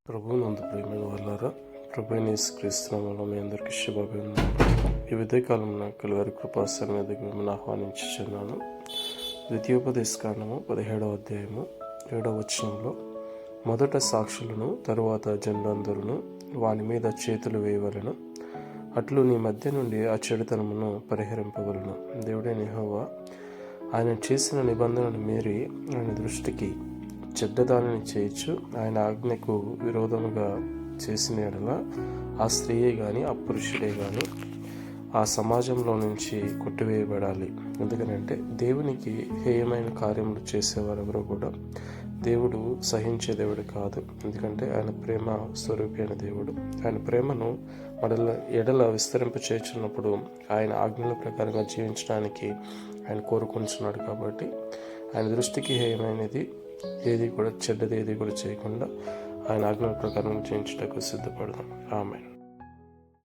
ప్రభువునందు ప్రియమైన వాళ్ళారా, ప్రభువైన యేసుక్రీస్తు నామములో మీ అందరికీ శుభాభివందనాలు. ఈ ఉదయకాలంలో కలువరి కృపాసనం మీదకి మిమ్మల్ని ఆహ్వానించుచున్నాను. ద్వితీయోపదేశకాండము 17వ అధ్యాయము 7వ వచనంలో, మొదట సాక్షులను తరువాత జనులందరూ వాని మీద చేతులు వేయవలెను, అట్లు నీ మధ్య నుండి ఆ చెడుతనమును పరిహరింపవలను. దేవుడైన యెహోవా ఆయన చేసిన నిబంధనను మీరి ఆయన దృష్టికి చెడ్డదానిని చేయొచ్చు ఆయన ఆజ్ఞకు విరోధముగా చేసిన యెడల ఆ స్త్రీయే కానీ ఆ పురుషుడే కానీ ఆ సమాజంలో నుంచి కొట్టివేయబడాలి. ఎందుకనంటే దేవునికి హేయమైన కార్యములు చేసేవారెవరో కూడా దేవుడు సహించే దేవుడు కాదు. ఎందుకంటే ఆయన ప్రేమ స్వరూపి అయిన దేవుడు. ఆయన ప్రేమను ఎడల విస్తరింప చేస్తున్నప్పుడు ఆయన ఆజ్ఞల ప్రకారంగా జీవించడానికి ఆయన కోరుకుంటున్నాడు. కాబట్టి ఆయన దృష్టికి హేయమైనది ఏది కూడా, చెడ్డది ఏది కూడా చేయకుండా ఆయన ఆజ్ఞల ప్రకారం జీవించడానికి సిద్ధపడదాం. ఆమేన్.